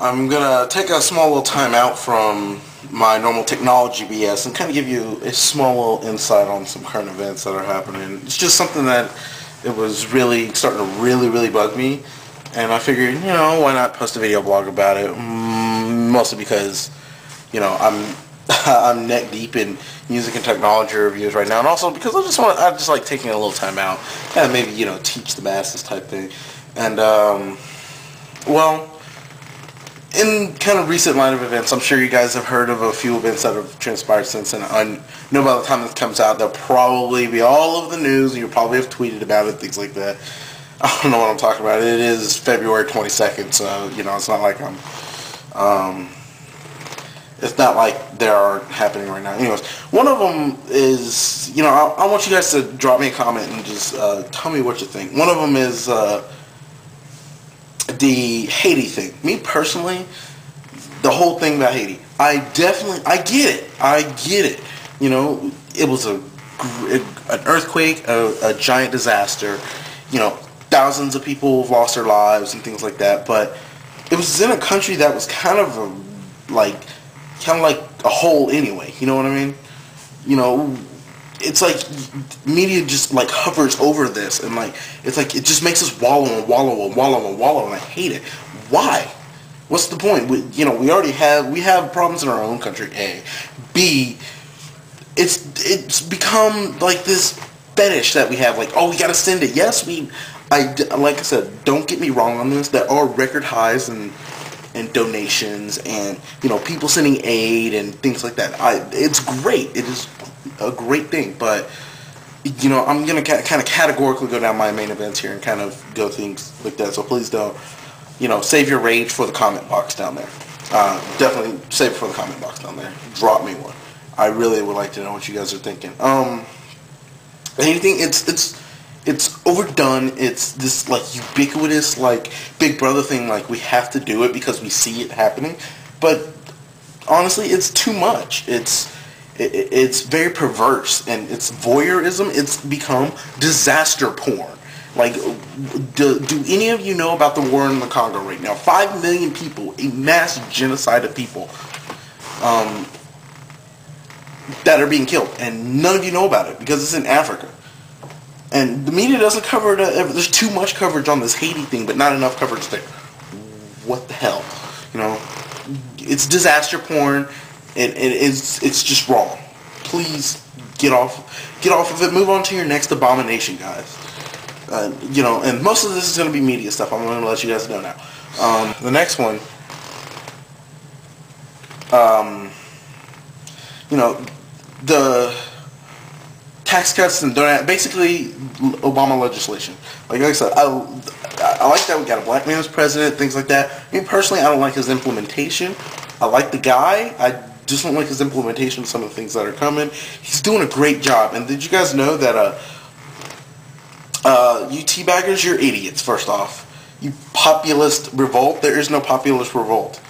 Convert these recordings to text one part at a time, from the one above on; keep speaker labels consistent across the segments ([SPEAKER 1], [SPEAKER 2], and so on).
[SPEAKER 1] I'm gonna take a small little time out from my normal technology BS and kind of give you a small little insight on some current events that are happening. It's just something that it was really starting to really bug me, and I figured, why not post a video blog about it? Mostly because, I'm I'm neck deep in music and technology reviews right now, and also because I just like taking a little time out, kind of maybe teach the masses type thing, and well. In kind of recent line of events, I'm sure you guys have heard of a few events that have transpired since, and I know by the time this comes out, they'll probably be all over the news, and you'll probably have tweeted about it, things like that. I don't know what I'm talking about. It is February 22nd, so, it's not like it's not like they are happening right now. Anyways, one of them is, I want you guys to drop me a comment and just tell me what you think. One of them is, the Haiti thing. Me personally, the whole thing about Haiti, I get it. It was an earthquake, a giant disaster. Thousands of people have lost their lives and things like that. But it was in a country that was kind of like a whole anyway. You know what I mean? It's like media just like hovers over this, and it's like it just makes us wallow, and I hate it. Why? What's the point? We already have problems in our own country. A, B, it's become like this fetish that we have. Like, oh, we gotta send it. Yes, like I said, don't get me wrong on this. There are record highs and donations and people sending aid and things like that. It's great. It is a great thing, but I'm gonna kind of categorically go down my main events here and kind of go things like that. So please don't, save your rage for the comment box down there. Definitely save it for the comment box down there. Drop me one. I really would like to know what you guys are thinking. Anything? It's overdone. It's this like ubiquitous like Big Brother thing. Like we have to do it because we see it happening, but honestly, it's too much. It's very perverse, and it's voyeurism. It's become disaster porn. Like, do any of you know about the war in the Congo right now? 5 million people, a mass genocide of people that are being killed, and none of you know about it because it's in Africa. And the media doesn't cover it. There's too much coverage on this Haiti thing, but not enough coverage there. What the hell? It's disaster porn. It's just wrong. Please get off of it. Move on to your next abomination, guys. And most of this is going to be media stuff. I'm going to let you guys know now. The next one, the tax cuts and basically Obama legislation. Like I said, I like that we got a black man as president, things like that. Me personally, I don't like his implementation. I like the guy. I just don't like his implementation of some of the things that are coming. He's doing a great job. And did you guys know that you teabaggers, you're idiots, first off. You populist revolt, there is no populist revolt.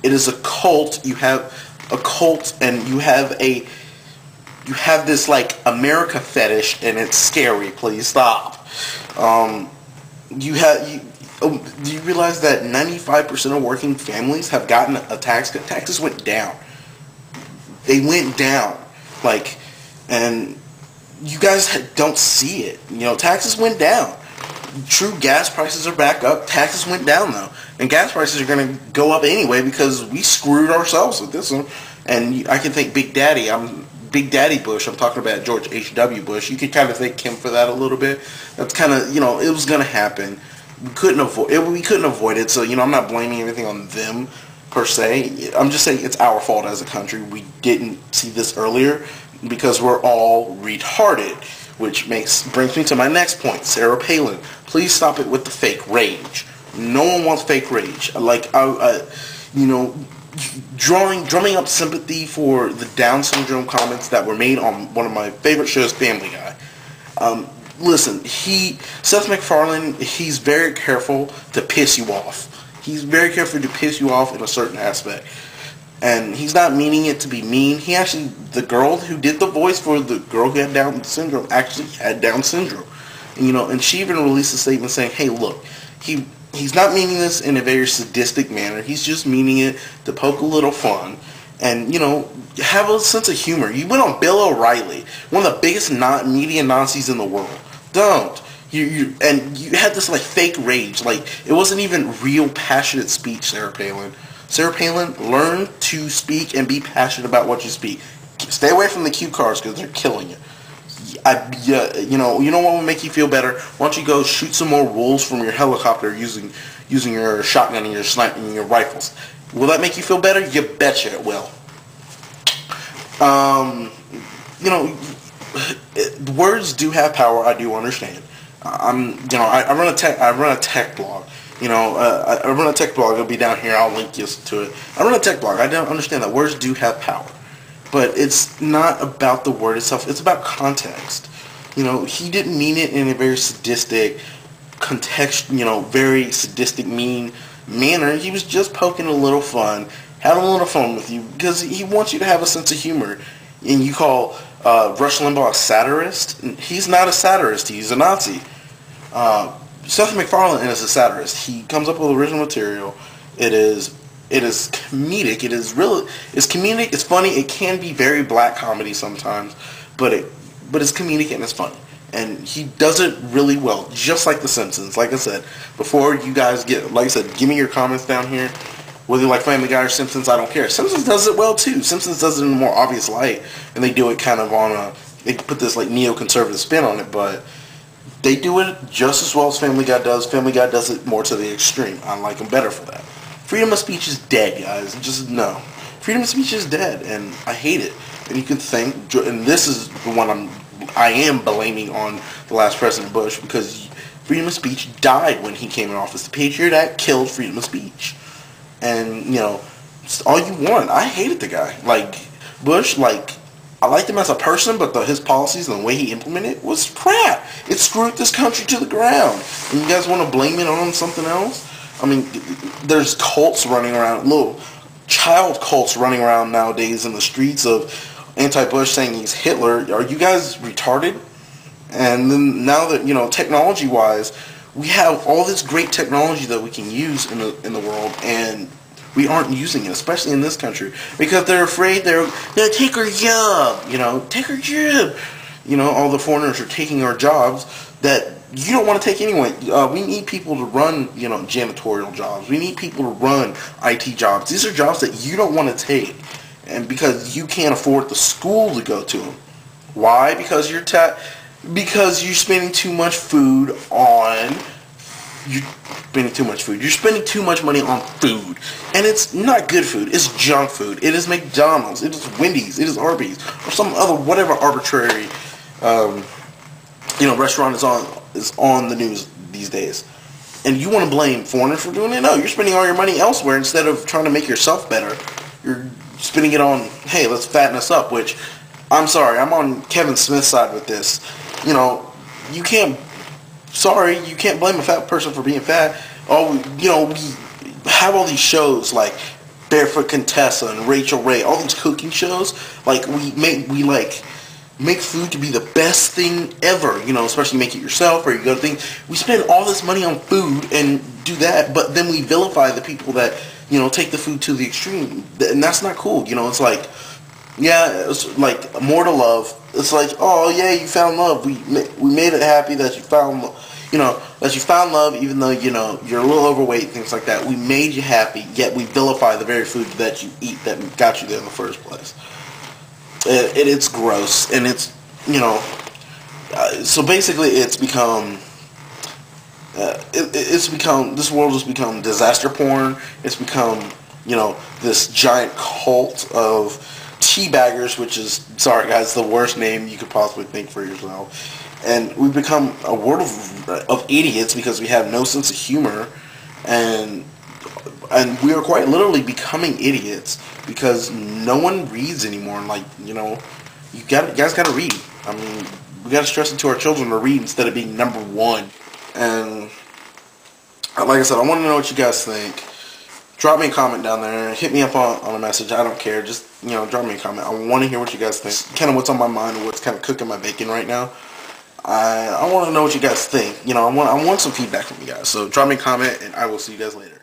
[SPEAKER 1] It is a cult. You have a cult, and you have this like America fetish, and it's scary. Please stop. Do you realize that 95% of working families have gotten a tax cut? Taxes went down. They went down. And you guys don't see it. Taxes went down. True, gas prices are back up. Taxes went down, though. And gas prices are going to go up anyway because we screwed ourselves with this one. And I can thank Big Daddy. Big Daddy Bush. I'm talking about George H.W. Bush. You can kind of thank him for that a little bit. That's kind of, it was going to happen. We couldn't avoid it, so I'm not blaming everything on them per se. I'm just saying it's our fault as a country. We didn't see this earlier because we're all retarded, which brings me to my next point. Sarah Palin, please stop it with the fake rage. No one wants fake rage. Drumming up sympathy for the Down syndrome comments that were made on one of my favorite shows, Family Guy. Listen, Seth MacFarlane, he's very careful to piss you off. He's very careful to piss you off in a certain aspect. And he's not meaning it to be mean. The girl who did the voice for the girl who had Down syndrome actually had Down syndrome. And she even released a statement saying, hey, look, He's not meaning this in a very sadistic manner. He's just meaning it to poke a little fun and, you know, have a sense of humor. You went on Bill O'Reilly, one of the biggest media Nazis in the world. Don't. You had this like fake rage. Like, it wasn't even real passionate speech, Sarah Palin. Sarah Palin, learn to speak and be passionate about what you speak. Stay away from the cue cards because they're killing you. You know what would make you feel better? Why don't you go shoot some more wolves from your helicopter using your shotgun and your sniper and your rifles? Will that make you feel better? You betcha it will. You know, words do have power. I do understand. I run a tech blog. You know, I run a tech blog. It'll be down here. I'll link you to it. I run a tech blog. I don't understand that words do have power. But it's not about the word itself. It's about context. You know, he didn't mean it in a very sadistic, very sadistic, mean manner. He was just poking a little fun, having a little fun with you, because he wants you to have a sense of humor. And you call Rush Limbaugh a satirist? He's not a satirist. He's a Nazi. Seth MacFarlane is a satirist. He comes up with original material. It is comedic. It's comedic. It's funny. It can be very black comedy sometimes, but it's comedic and it's funny. And he does it really well, just like The Simpsons. Like I said before, you guys give me your comments down here. Whether you like Family Guy or Simpsons, I don't care. Simpsons does it well too. Simpsons does it in a more obvious light, and they do it kind of they put this like neoconservative spin on it, but they do it just as well as Family Guy does. Family Guy does it more to the extreme. I like them better for that. Freedom of speech is dead, guys. Just no. Freedom of speech is dead, and I hate it. And you can think, and this is the one I am blaming on the last President Bush, because freedom of speech died when he came in office. The Patriot Act killed freedom of speech. And, you know, it's all you want. I hated the guy. Like, Bush, I liked him as a person, but his policies and the way he implemented it was crap. It screwed this country to the ground. And you guys want to blame it on something else? I mean, there's cults running around, little child cults running around nowadays in the streets of anti-Bush saying he's Hitler. Are you guys retarded? And then now that, you know, technology-wise, we have all this great technology that we can use in the world, and we aren't using it, especially in this country, because they're afraid they're going to take our job. You know, take our job. You know, all the foreigners are taking our jobs that you don't want to take anyway. We need people to run, you know, janitorial jobs. We need people to run IT jobs. These are jobs that you don't want to take, and because you can't afford the school to go to them. Why? Because you're spending too much food on. You're spending too much food. You're spending too much money on food, and it's not good food. It's junk food. It is McDonald's. It is Wendy's. It is Arby's, or some other whatever arbitrary, restaurant is on the news these days. And you want to blame foreigners for doing it? No, you're spending all your money elsewhere instead of trying to make yourself better. You're spending it on, hey, let's fatten us up. Which, I'm sorry, I'm on Kevin Smith's side with this. You know, you can't blame a fat person for being fat. We have all these shows like Barefoot Contessa and Rachel Ray, all these cooking shows. Like, we make food to be the best thing ever, you know, especially make it yourself or you go to things. We spend all this money on food and do that, but then we vilify the people that, you know, take the food to the extreme. And that's not cool. You know, it's like, yeah, it's like more to love. It's like, oh yeah, you found love. We made it happy that you found, love, even though, you know, you're a little overweight, things like that. We made you happy, yet we vilify the very food that you eat that got you there in the first place. It's gross, and it's, you know, so basically it's become, this world has become disaster porn. It's become, you know, this giant cult of teabaggers, which is, sorry guys, the worst name you could possibly think for yourself. And we've become a world of idiots because we have no sense of humor, and we are quite literally becoming idiots because no one reads anymore. Like, you know, you guys got to read. I mean, we got to stress it to our children to read instead of being number one. And like I said, I want to know what you guys think. Drop me a comment down there. Hit me up on a message. I don't care. Just, you know, drop me a comment. I want to hear what you guys think. Kind of what's on my mind, what's kind of cooking my bacon right now. I want to know what you guys think. You know, I want some feedback from you guys. So drop me a comment, and I will see you guys later.